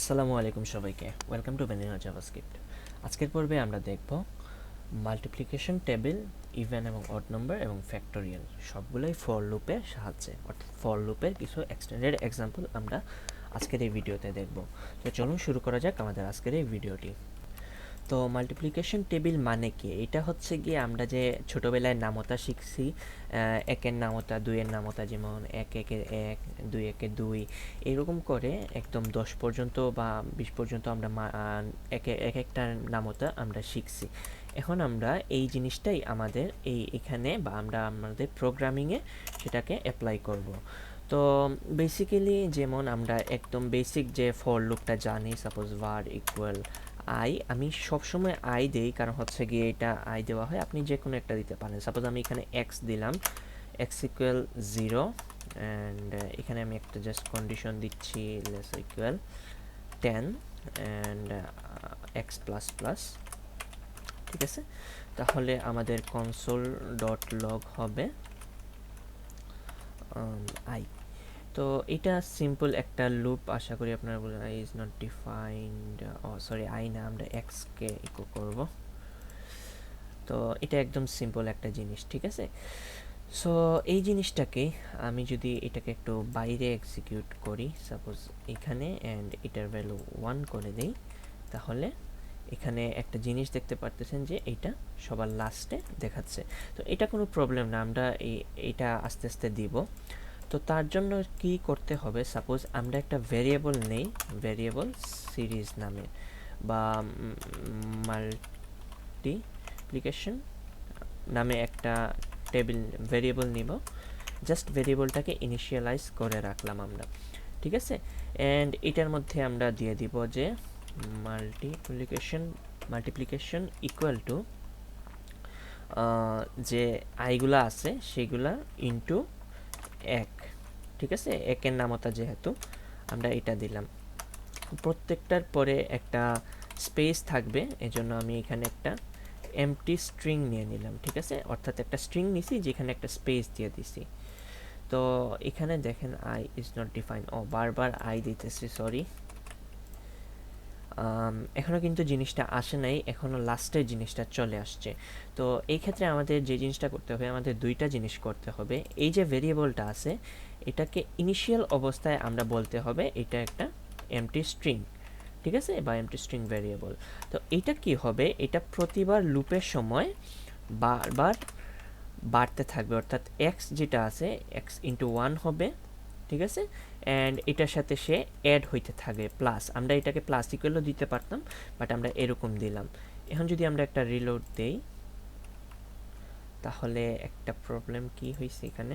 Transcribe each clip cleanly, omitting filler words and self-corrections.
আসসালামু আলাইকুম সবাইকে, ওয়েলকাম টু ভ্যানিলা জাভাস্ক্রিপ্ট। আজকের পর্বে আমরা দেখব মাল্টিপ্লিকেশন টেবিল, ইভেন এবং অড নাম্বার এবং ফ্যাক্টোরিয়াল সবগুলোই ফর লুপের সাহায্যে, অর্থাৎ ফর লুপের কিছু এক্সটেন্ডেড এক্সাম্পল আমরা আজকের এই ভিডিওতে দেখব। তো চলুন শুরু করা যাক আমাদের আজকের এই ভিডিওটি। তো মাল্টিপ্লিকেশন টেবিল মানে কি? এটা হচ্ছে গিয়ে আমরা যে ছোটোবেলায় নামতা শিখছি, একের নামতা, দুইয়ের নামতা, যেমন এক একে এক, দুই একে দুই, এরকম করে একদম 10 পর্যন্ত বা 20 পর্যন্ত আমরা এক একটা নামতা আমরা শিখছি। এখন আমরা এই জিনিসটাই আমাদের এখানে বা আমরা আমাদের প্রোগ্রামিংয়ে সেটাকে অ্যাপ্লাই করব। তো বেসিক্যালি যেমন আমরা একদম বেসিক যে ফর লুপটা জানি, সাপোজ var ইকুয়াল আমি সবসময় আই দেই, কারণ হচ্ছে গিয়ে এটা আই দেওয়া হয়, আপনি যে কোনো একটা দিতে পারেন। সাপোজ আমি এখানে এক্স দিলাম, এক্স ইকুয়াল 0, অ্যান্ড এখানে আমি একটা জাস্ট কন্ডিশন দিচ্ছি, less equal 10 and x plus plus. ঠিক আছে, তাহলে আমাদের কনসোল ডট লগ হবে আই। তো এটা সিম্পল একটা লুপ, আশা করি আপনারা বলেন I is not defined, sorry I না, আমরা এক্সকে ইকো করব। তো এটা একদম সিম্পল একটা জিনিস, ঠিক আছে। সো এই জিনিসটাকে আমি যদি এটাকে একটু বাইরে এক্সিকিউট করি, সাপোজ এখানে, অ্যান্ড এটার ভ্যালু 1 করে দেই, তাহলে এখানে একটা জিনিস দেখতে পারতেছেন যে এটা সবার লাস্টে দেখাচ্ছে। তো এটা কোনো প্রবলেম না, আমরা এটা আস্তে আস্তে দিব। তো তার জন্য কি করতে হবে, সাপোজ আমরা একটা ভেরিয়েবল নেই, ভেরিয়েবল সিরিজ নামে, বা মাল্টিপ্লিকেশন নামে একটা টেবিল ভেরিয়েবল নিব, জাস্ট ভেরিয়েবলটাকে ইনিশিয়ালাইজ করে রাখলাম আমরা, ঠিক আছে। অ্যান্ড এটার মধ্যে আমরা দিয়ে দিব যে মাল্টিপ্লিকেশন ইকুয়াল টু যে আইগুলা আছে সেগুলা ইন্টু এক, ঠিক আছে। একের নামতা যেহেতু আমরা এটা দিলাম, প্রত্যেকটার পরে একটা স্পেস থাকবে, এজন্য আমি এখানে একটা এমটি স্ট্রিং নিয়ে নিলাম, ঠিক আছে। অর্থাৎ একটা স্ট্রিং নিছি যেখানে একটা স্পেস দিয়ে দিছি। তো এখানে দেখেন আই ইজ নট ডিফাইন, বারবার আই দিতেছি, সরি। এখনও কিন্তু জিনিসটা আসে নাই, এখনও লাস্টের জিনিসটা চলে আসছে। তো এই ক্ষেত্রে আমাদের যে জিনিসটা করতে হবে, আমাদের দুইটা জিনিস করতে হবে। এই যে ভেরিয়েবলটা আছে এটাকে ইনিশিয়াল অবস্থায় আমরা বলতে হবে এটা একটা এমটি স্ট্রিং, ঠিক আছে, বা এমটি স্ট্রিং ভেরিয়েবল। তো এটা কি হবে, এটা প্রতিবার লুপের সময় বারবার বাড়তে থাকবে, অর্থাৎ এক্স যেটা আছে এক্স ইন্টু 1 হবে, ঠিক আছে। অ্যান্ড এটার সাথে সে অ্যাড হইতে থাকে প্লাস, আমরা এটাকে প্লাস ইকুয়ালও দিতে পারতাম, বাট আমরা এরকম দিলাম। এখন যদি আমরা একটা রিলোড দেই, তাহলে একটা প্রবলেম কি হয়েছে, এখানে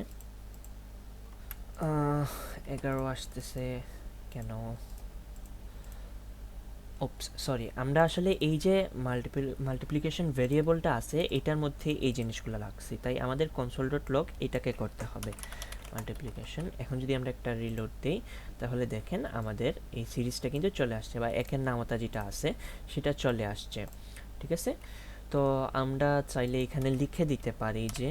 11 আসতেছে কেন? সরি, আমরা আসলে এই যে মাল্টিপ্লিকেশন ভেরিয়েবলটা আছে এটার মধ্যে এই জিনিসগুলো লাগছে, তাই আমাদের কনসোল ডট লগ এটাকে করতে হবে মাল্টিপ্লিকেশন। এখন যদি আমরা একটা রিলোড দিই, তাহলে দেখেন আমাদের এই সিরিজটা কিন্তু চলে আসছে, বা একের নামতা যেটা আছে সেটা চলে আসছে, ঠিক আছে। তো আমরা চাইলে এখানে লিখে দিতে পারি যে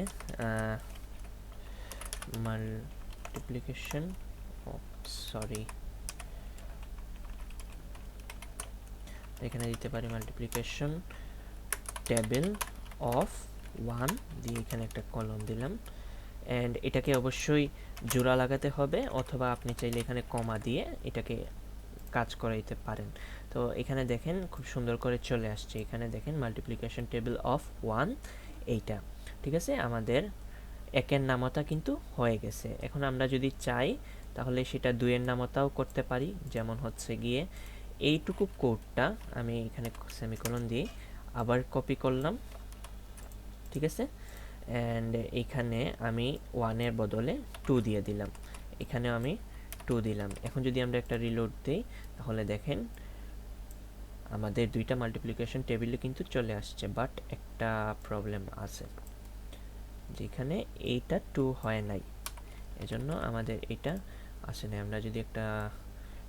মাল্টিপ্লিকেশন, সরি, এখানে দিতে পারি মাল্টিপ্লিকেশন টেবিল অফ 1 দিয়ে এখানে একটা কলম দিলাম, অ্যান্ড এটাকে অবশ্যই জোড়া লাগাতে হবে, অথবা আপনি চাইলে এখানে কমা দিয়ে এটাকে কাজ করাইতে পারেন। তো এখানে দেখেন খুব সুন্দর করে চলে আসছে, এখানে দেখেন মাল্টিপ্লিকেশন টেবিল অফ 1, এইটা, ঠিক আছে। আমাদের একের নামতা কিন্তু হয়ে গেছে। এখন আমরা যদি চাই তাহলে সেটা দুইয়ের নামতাও করতে পারি, যেমন হচ্ছে গিয়ে এইটুকু কোডটা আমি এখানে সেমিকোলন দিয়ে আবার কপি করলাম, ঠিক আছে। অ্যান্ড এখানে আমি 1-এর বদলে 2 দিয়ে দিলাম, এখানেও আমি 2 দিলাম। এখন যদি আমরা একটা রিলোড দিই, তাহলে দেখেন আমাদের দুইটা মাল্টিপ্লিকেশন টেবিলে কিন্তু চলে আসছে, বাট একটা প্রবলেম আছে, যেখানে এইটা 2 হয় নাই, এজন্য আমাদের এটা আসে না। আমরা যদি একটা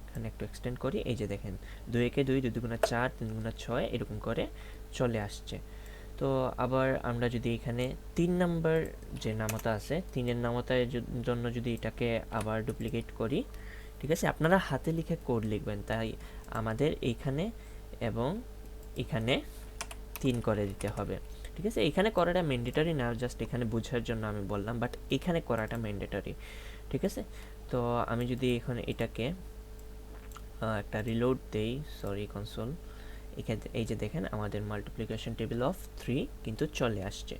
এখানে একটু এক্সটেন্ড করি, এই যে দেখেন 2 একে 2, 2 দুগুণা 4, 3 দুগুণা 6, এরকম করে চলে আসছে। তো আবার আমরা যদি এখানে 3 নাম্বার যে নামতা আছে, 3-এর নামতার জন্য যদি এটাকে আবার ডুপ্লিকেট করি, ঠিক আছে, আপনারা হাতে লিখে কোড লিখবেন, তাই আমাদের এইখানে এবং এখানে 3 করে দিতে হবে। ঠিক আছে, এখানে করাটা ম্যান্ডেটরি না, জাস্ট এখানে বোঝার জন্য আমি বললাম, বাট এখানে করাটা ম্যান্ডেটরি। ঠিক আছে, তো আমি যদি এখন এটাকে একটা রিলোড দেই, সরি কনসোল, এখানে এই যে দেখেন আমাদের মাল্টিপ্লিকেশন টেবিল অফ 3 কিন্তু চলে আসছে।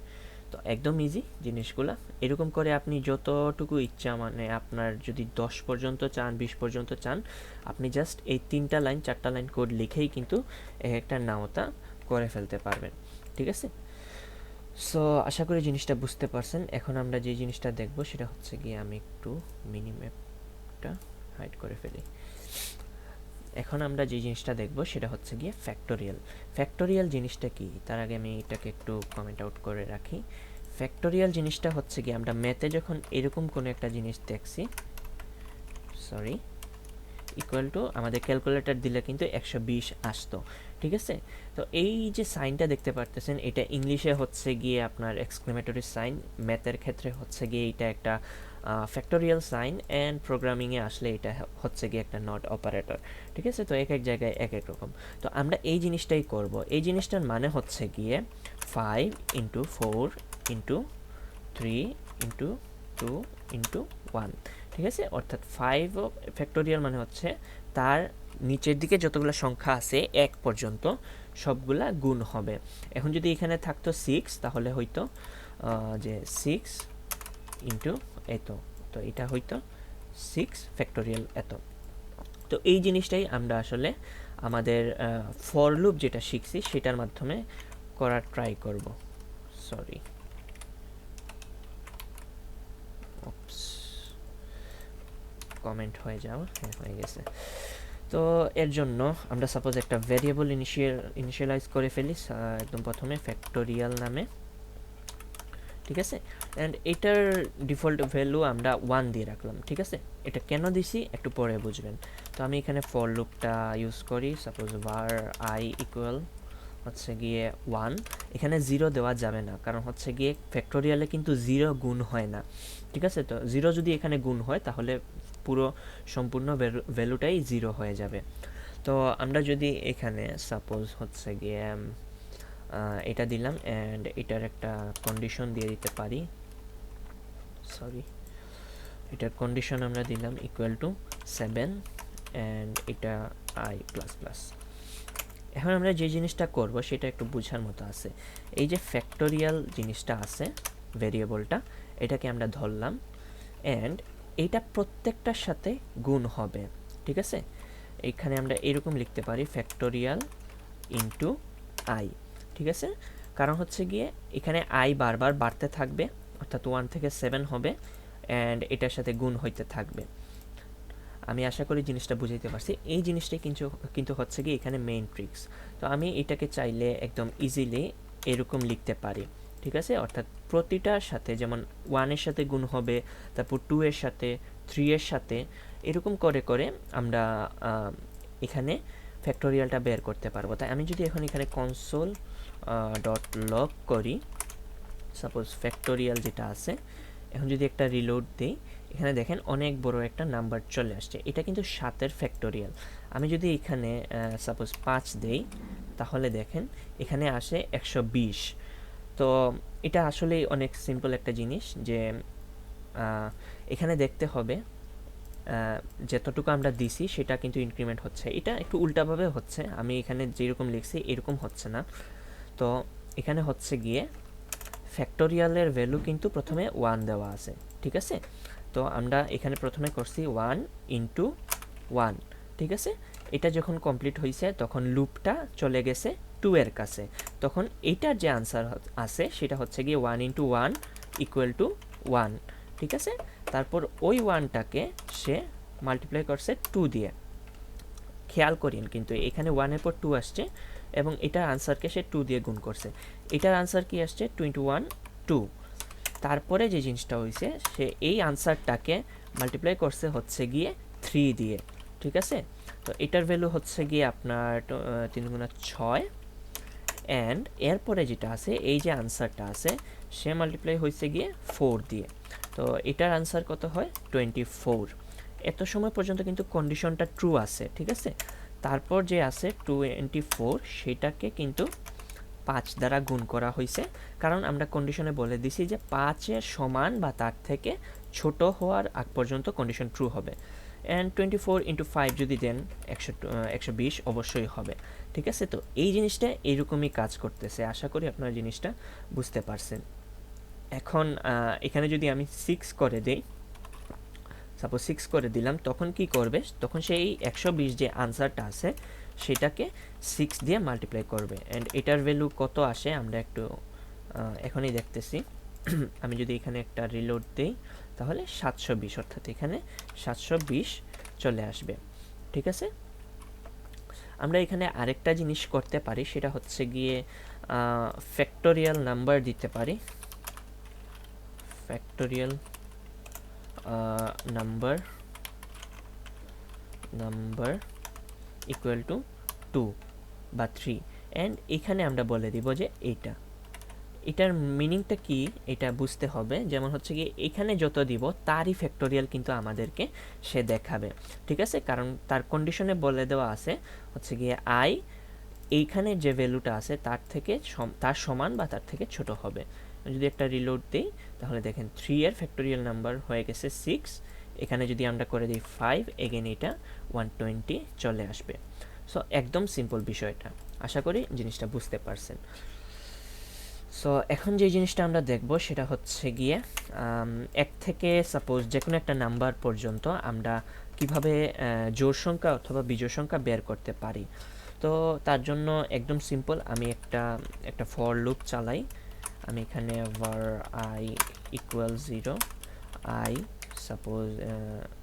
তো একদম ইজি জিনিসগুলা, এরকম করে আপনি যতটুকু ইচ্ছা, মানে আপনার যদি 10 পর্যন্ত চান, 20 পর্যন্ত চান, আপনি জাস্ট এই 3টা লাইন 4টা লাইন কোড লিখেই কিন্তু একটা নামতা করে ফেলতে পারবেন। ঠিক আছে, সো আশা করি জিনিসটা বুঝতে পারছেন। এখন আমরা যে জিনিসটা দেখব সেটা হচ্ছে গিয়ে, আমি একটু মিনিম্যাপটা হাইড করে ফেলি। এখন আমরা যে জিনিসটা দেখব সেটা হচ্ছে গিয়ে ফ্যাক্টোরিয়াল। ফ্যাক্টোরিয়াল জিনিসটা কি, তার আগে আমি এটাকে একটু কমেন্ট আউট করে রাখি। ফ্যাক্টোরিয়াল জিনিসটা হচ্ছে গিয়ে, আমরা ম্যাথে যখন এরকম কোনো একটা জিনিস দেখছি, সরি, ইকুয়াল টু আমাদের ক্যালকুলেটর দিলে কিন্তু 120 আসতো। ঠিক আছে, তো এই যে সাইনটা দেখতে পারতেছেন, এটা ইংলিশে হচ্ছে গিয়ে আপনার এক্সক্লেমেটরি সাইন, ম্যাথের ক্ষেত্রে হচ্ছে গিয়ে এটা একটা ফ্যাক্টোরিয়াল সাইন, অ্যান্ড প্রোগ্রামিংয়ে আসলে এটা হচ্ছে গিয়ে একটা নট অপারেটর। ঠিক আছে, তো এক এক জায়গায় এক এক রকম। তো আমরা এই জিনিসটাই করব। এই জিনিসটার মানে হচ্ছে গিয়ে 5 ইন্টু 4 ইন্টু 3 ইন্টু 2 ইন্টু 1। ঠিক আছে, অর্থাৎ 5 ফ্যাক্টোরিয়াল মানে হচ্ছে তার নিচের দিকে যতগুলো সংখ্যা আছে 1 পর্যন্ত সবগুলা গুণ হবে। এখন যদি এখানে থাকতো 6, তাহলে হয়তো যে 6 ইন্টু এত, তো এটা হয়তো 6 ফ্যাক্টোরিয়াল এত। তো এই জিনিসটাই আমরা আসলে আমাদের ফর লুপ যেটা শিখছি সেটার মাধ্যমে করার ট্রাই করব। সরি, কমেন্ট হয়ে যাও, হ্যাঁ হয়ে গেছে। তো এর জন্য আমরা সাপোজ একটা ভ্যারিয়েবল ইনিশিয়ালাইজ করে ফেলি একদম প্রথমে ফ্যাক্টোরিয়াল নামে। ঠিক আছে, অ্যান্ড এটার ডিফল্ট ভ্যালু আমরা 1 দিয়ে রাখলাম। ঠিক আছে, এটা কেন দিছি একটু পরে বুঝবেন। তো আমি এখানে ফর লুপটা ইউজ করি, সাপোজ var I ইকুয়াল হচ্ছে গিয়ে 1। এখানে 0 দেওয়া যাবে না, কারণ হচ্ছে গিয়ে ফ্যাক্টোরিয়ালে কিন্তু 0 গুণ হয় না। ঠিক আছে, তো 0 যদি এখানে গুণ হয় তাহলে পুরো সম্পূর্ণ ভ্যালুটাই 0 হয়ে যাবে। তো আমরা যদি এখানে সাপোজ হচ্ছে গিয়ে এটা দিলাম, অ্যান্ড এটার একটা কন্ডিশন দিয়ে দিতে পারি, সরি, এটার কন্ডিশন আমরা দিলাম ইকুয়াল টু 7, অ্যান্ড এটা I প্লাস প্লাস। এখন আমরা যে জিনিসটা করব সেটা একটু বোঝার মতো আছে। এই যে ফ্যাক্টোরিয়াল জিনিসটা আছে, ভেরিয়েবলটা, এটাকে আমরা ধরলাম, অ্যান্ড এইটা প্রত্যেকটার সাথে গুণ হবে। ঠিক আছে, এখানে আমরা এরকম লিখতে পারি ফ্যাক্টোরিয়াল ইন্টু I। ঠিক আছে, কারণ হচ্ছে গিয়ে এখানে I বারবার বাড়তে থাকবে, অর্থাৎ 1 থেকে 7 হবে, অ্যান্ড এটার সাথে গুণ হইতে থাকবে। আমি আশা করি জিনিসটা বুঝাইতে পারছি। এই জিনিসটাই কিন্তু হচ্ছে কি এখানে মেইন ট্রিক্স। তো আমি এটাকে চাইলে একদম ইজিলি এরকম লিখতে পারি। ঠিক আছে, অর্থাৎ প্রতিটার সাথে যেমন 1 এর সাথে গুণ হবে, তারপর 2 এর সাথে, 3 এর সাথে, এরকম করে করে আমরা এখানে ফ্যাক্টোরিয়ালটা বের করতে পারবো। তাই আমি যদি এখন এখানে কনসোল ডট লগ করি, সাপোজ ফ্যাক্টোরিয়াল যেটা আছে, এখন যদি একটা রিলোড দিই, এখানে দেখেন অনেক বড় একটা নাম্বার চলে আসছে। এটা কিন্তু 7-এর ফ্যাক্টোরিয়াল। আমি যদি এখানে সাপোজ 5 দেই, তাহলে দেখেন এখানে আসে 120। তো এটা আসলেই অনেক সিম্পল একটা জিনিস, যে এখানে দেখতে হবে যতটুকু আমরা দিছি সেটা কিন্তু ইনক্রিমেন্ট হচ্ছে। এটা একটু উল্টাভাবে হচ্ছে, আমি এখানে যেরকম লিখছি এরকম হচ্ছে না। তো এখানে হচ্ছে গিয়ে ফ্যাক্টোরিয়ালের ভ্যালু কিন্তু প্রথমে 1 দেওয়া আছে। ঠিক আছে, তো আমরা এখানে প্রথমে করছি 1 ইন্টু 1। ঠিক আছে, এটা যখন কমপ্লিট হয়েছে তখন লুপটা চলে গেছে 2 এর কাছে, তখন এইটার যে আনসার আছে সেটা হচ্ছে গিয়ে 1 ইন্টু 1 ইকুয়াল টু 1। ঠিক আছে, তারপর ওই 1টাকে সে মাল্টিপ্লাই করছে 2 দিয়ে। খেয়াল করেন কিন্তু এখানে 1 এর পর 2 আসছে, এবং এটার আনসারকে সে 2 দিয়ে গুণ করছে। এটার আনসার কি আসছে 2 ইন্টু 1 2। তারপরে যে জিনিসটা হয়েছে, সে এই আনসারটাকে মাল্টিপ্লাই করছে হচ্ছে গিয়ে 3 দিয়ে। ঠিক আছে, তো এটার ভ্যালু হচ্ছে গিয়ে আপনার 3 গুণা 6, অ্যান্ড এরপরে যেটা আছে, এই যে আনসারটা আছে, সে মাল্টিপ্লাই হয়েছে গিয়ে 4 দিয়ে। তো এটার আনসার কত হয় 24। এত সময় পর্যন্ত কিন্তু কন্ডিশনটা ট্রু আছে, ঠিক আছে। তারপর যে আছে 24 সেটাকে কিন্তু 5 দ্বারা গুণ করা হয়েছে, কারণ আমরা কন্ডিশনে বলে দিছি যে 5-এর সমান বা তার থেকে ছোট হওয়ার আগ পর্যন্ত কন্ডিশন ট্রু হবে। অ্যান্ড 24 ইন্টু 5 যদি দেন 120 অবশ্যই হবে, ঠিক আছে। তো এই জিনিসটা এইরকমই কাজ করতেছে, আশা করি আপনারা জিনিসটা বুঝতে পারছেন। এখন এখানে যদি আমি 6 করে দিই, সাপোজ 6 করে দিলাম, তখন কি করবে, তখন সেই 120 যে আনসারটা আছে সেটাকে 6 দিয়ে মাল্টিপ্লাই করবে। অ্যান্ড এটার ভ্যালু কত আসে আমরা একটু এখনই দেখতেছি। আমি যদি এখানে একটা রিলোড দিই তাহলে 720, অর্থাৎ এখানে 720 চলে আসবে, ঠিক আছে। আমরা এখানে আরেকটা জিনিস করতে পারি, সেটা হচ্ছে গিয়ে ফ্যাক্টোরিয়াল নাম্বার দিতে পারি। ফ্যাক্টোরিয়াল নাম্বার ইকুয়াল টু 2 বা 3, অ্যান্ড এখানে আমরা বলে দিব যে এটার মিনিংটা কি এটা বুঝতে হবে। যেমন হচ্ছে কি এখানে যত দিব তারই ফ্যাক্টোরিয়াল কিন্তু আমাদেরকে সে দেখাবে, ঠিক আছে, কারণ তার কন্ডিশনে বলে দেওয়া আছে হচ্ছে গিয়ে আই এইখানে যে ভ্যালুটা আছে তার থেকে তার সমান বা তার থেকে ছোট হবে। যদি একটা রিলোড দিই তাহলে দেখেন 3 এর ফ্যাক্টোরিয়াল নাম্বার হয়ে গেছে 6, এখানে যদি আমরা করে দিই 5, এগেন এটা 120 চলে আসবে। সো একদম সিম্পল বিষয়টা, আশা করি জিনিসটা বুঝতে পারছেন। সো এখন যে জিনিসটা আমরা দেখব সেটা হচ্ছে গিয়ে 1 থেকে সাপোজ যে কোনো একটা নাম্বার পর্যন্ত আমরা কিভাবে জোড় সংখ্যা অথবা বিজোড় সংখ্যা বের করতে পারি। তো তার জন্য একদম সিম্পল, আমি একটা ফর লুপ চালাই। আমি এখানে var I equal 0, I suppose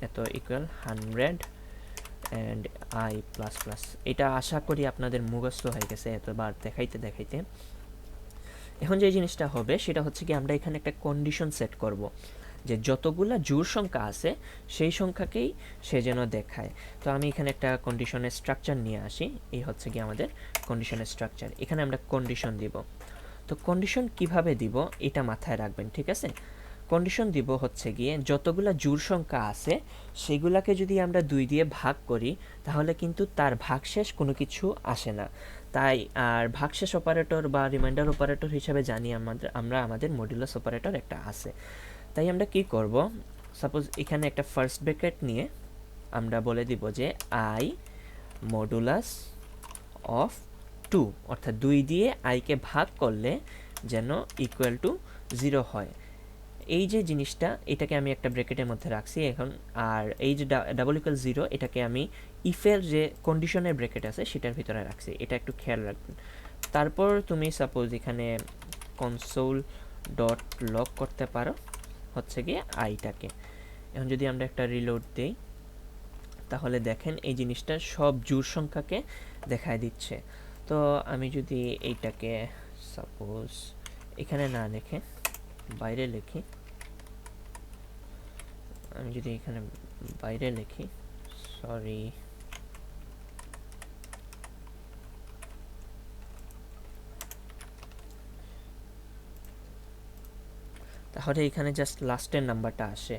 এত equal 100 and I plus plus. এটা আশা করি আপনাদের মুখস্থ হয়ে গেছে এতবার দেখাইতে দেখাইতে। এখন যে জিনিসটা হবে সেটা হচ্ছে কি আমরা এখানে একটা কন্ডিশন সেট করব যে যতগুলা জোড় সংখ্যা আছে সেই সংখ্যাকেই সে যেন দেখায়। তো আমি এখানে একটা কন্ডিশনের স্ট্রাকচার নিয়ে আসি, এই হচ্ছে কি আমাদের কন্ডিশনের স্ট্রাকচার। এখানে আমরা কন্ডিশন দিব। তো কন্ডিশন কিভাবে দিব এটা মাথায় রাখবেন, ঠিক আছে। কন্ডিশন দিব হচ্ছে গিয়ে যতগুলা জোড় সংখ্যা আছে সেগুলাকে যদি আমরা 2 দিয়ে ভাগ করি তাহলে কিন্তু তার ভাগশেষ কোনো কিছু আসে না। তাই আর ভাগশেষ অপারেটর বা রিমাইন্ডার অপারেটর হিসাবে জানি আমরা আমাদের মডুলাস অপারেটর একটা আছে। তাই আমরা কি করব, সাপোজ এখানে একটা ফার্স্ট ব্র্যাকেট নিয়ে আমরা বলে দিব যে আই মডুলাস অফ 2, অর্থাৎ 2 দিয়ে আইকে ভাগ করলে যেন ইকুয়াল টু 0 হয়। এই যে জিনিসটা এটাকে আমি একটা ব্র্যাকেটের মধ্যে রাখছি এখন, আর এই যে ডাবল ইকুয়াল 0 এটাকে আমি ইফের যে কন্ডিশনের ব্র্যাকেট আছে সেটার ভিতরে রাখছি, এটা একটু খেয়াল রাখবেন। তারপর তুমি সাপোজ এখানে কনসোল ডট লগ করতে পারো হচ্ছে গিয়ে আইটাকে। এখন যদি আমরা একটা রিলোড দেই তাহলে দেখেন এই জিনিসটা সব জোড় সংখ্যাকে দেখায় দিচ্ছে। তো আমি যদি এইটাকে সাপোজ এখানে না লিখে বাইরে লিখি, আমি যদি এখানে বাইরে লিখি, সরি, তাহলে এখানে জাস্ট লাস্টের নাম্বারটা আসে।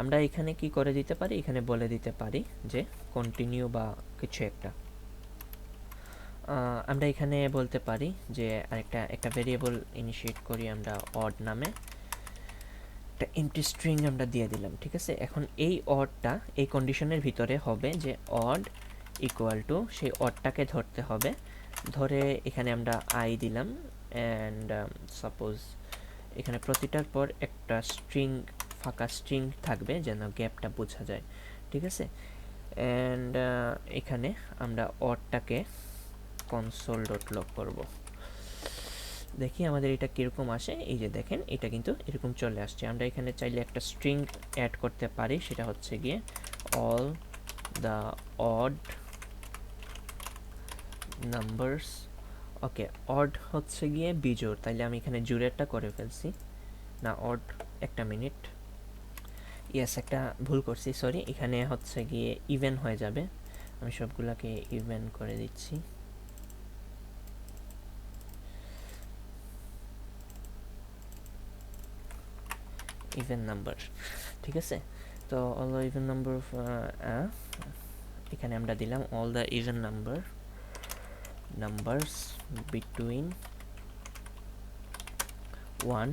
আমরা এখানে কি করে দিতে পারি, এখানে বলে দিতে পারি যে কন্টিনিউ বা কিছু একটা। আমরা এখানে বলতে পারি যে একটা ভেরিয়েবল ইনিশিয়েট করি আমরা অড নামে, একটা এমটি স্ট্রিং আমরা দিয়ে দিলাম, ঠিক আছে। এখন এই অডটা এই কন্ডিশনের ভিতরে হবে যে অড ইকুয়াল টু, সেই অডটাকে ধরতে হবে, ধরে এখানে আমরা আই দিলাম অ্যান্ড সাপোজ এখানে প্রতিটার পর একটা স্ট্রিং, ফাঁকা স্ট্রিং থাকবে যেন গ্যাপটা বোঝা যায়, ঠিক আছে। অ্যান্ড এখানে আমরা অডটাকে কনসোল ডট লগ করব, দেখি আমাদের এটা কীরকম আসে। এই যে দেখেন এটা কিন্তু এরকম চলে আসছে। আমরা এখানে চাইলে একটা স্ট্রিং অ্যাড করতে পারি, সেটা হচ্ছে গিয়ে all the odd numbers, okay, odd হচ্ছে গিয়ে বিজোড়, তাইলে আমি এখানে জোড়েরটা করে ফেলছি না, অড, একটা মিনিট, ইয়েস একটা ভুল করছি, সরি, এখানে হচ্ছে গিয়ে ইভেন হয়ে যাবে, আমি সবগুলাকে ইভেন করে দিচ্ছি। ইভেন নাম্বার, ঠিক আছে। তো অল দ্য ইভেন নাম্বার এখানে আমরা দিলাম all the even numbers between 1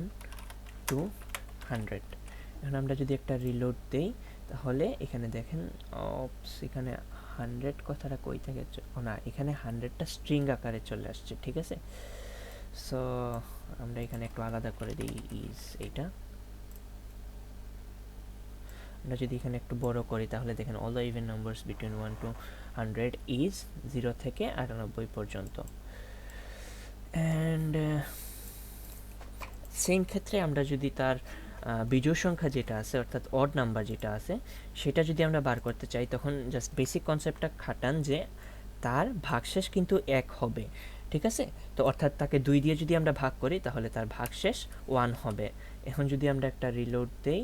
to 100। এখন আমরা যদি একটা রিলোড দেই তাহলে এখানে দেখেন এখানে 100 কথাটা কই থেকে না, এখানে 100টা স্ট্রিং আকারে চলে আসছে, ঠিক আছে। সো আমরা এখানে একটু আলাদা করে দিই ইজ এইটা। আমরা যদি এখানে একটু বড় করি তাহলে দেখেন all the even numbers between 1 to 100 is 0 থেকে 98 পর্যন্ত। অ্যান্ড সেম ক্ষেত্রে আমরা যদি তার বিজোড় সংখ্যা যেটা আছে অর্থাৎ অড নাম্বার যেটা আছে সেটা যদি আমরা বার করতে চাই, তখন জাস্ট বেসিক কনসেপ্টটা খাটান যে তার ভাগশেষ কিন্তু 1 হবে, ঠিক আছে। তো অর্থাৎ তাকে 2 দিয়ে যদি আমরা ভাগ করি তাহলে তার ভাগশেষ 1 হবে। এখন যদি আমরা একটা রিলোড দেই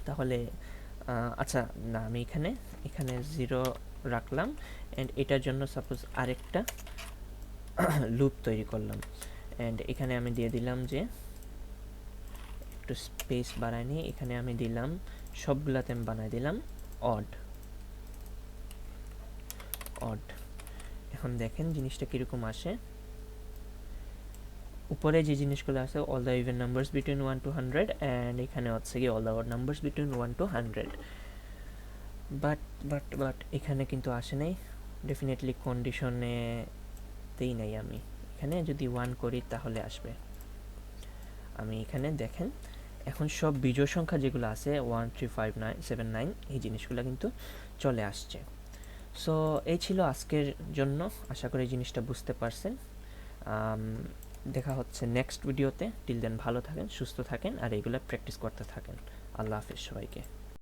তাহলে আচ্ছা না, আমি এখানে 0 রাখলাম অ্যান্ড এটার জন্য সাপোজ আরেকটা লুপ তৈরি করলাম অ্যান্ড এখানে আমি দিয়ে দিলাম যে একটু স্পেস বাড়াই নিয়ে এখানে আমি দিলাম সবগুলাতে আমি বানাই দিলাম অড। এখন দেখেন জিনিসটা কীরকম আসে। উপরে যে জিনিসগুলো আছে all the even numbers between 1 to 100 and এখানে হচ্ছে কি all the odd numbers between 1 to 100। But এখানে কিন্তু আসে নাই, ডেফিনেটলি কন্ডিশনেতেই নাই। আমি এখানে যদি 1 করি তাহলে আসবে। আমি এখানে দেখেন এখন সব বিজোড় সংখ্যা যেগুলো আছে 1 3 5 9 7 9 এই জিনিসগুলো কিন্তু চলে আসছে। সো এই ছিল আজকের জন্য, আশা করি জিনিসটা বুঝতে পারছেন। দেখা হচ্ছে নেক্সট ভিডিওতে। টিল দেন ভালো থাকেন, সুস্থ থাকেন আর এগুলো প্র্যাকটিস করতে থাকেন। আল্লাহ হাফেজ সবাইকে।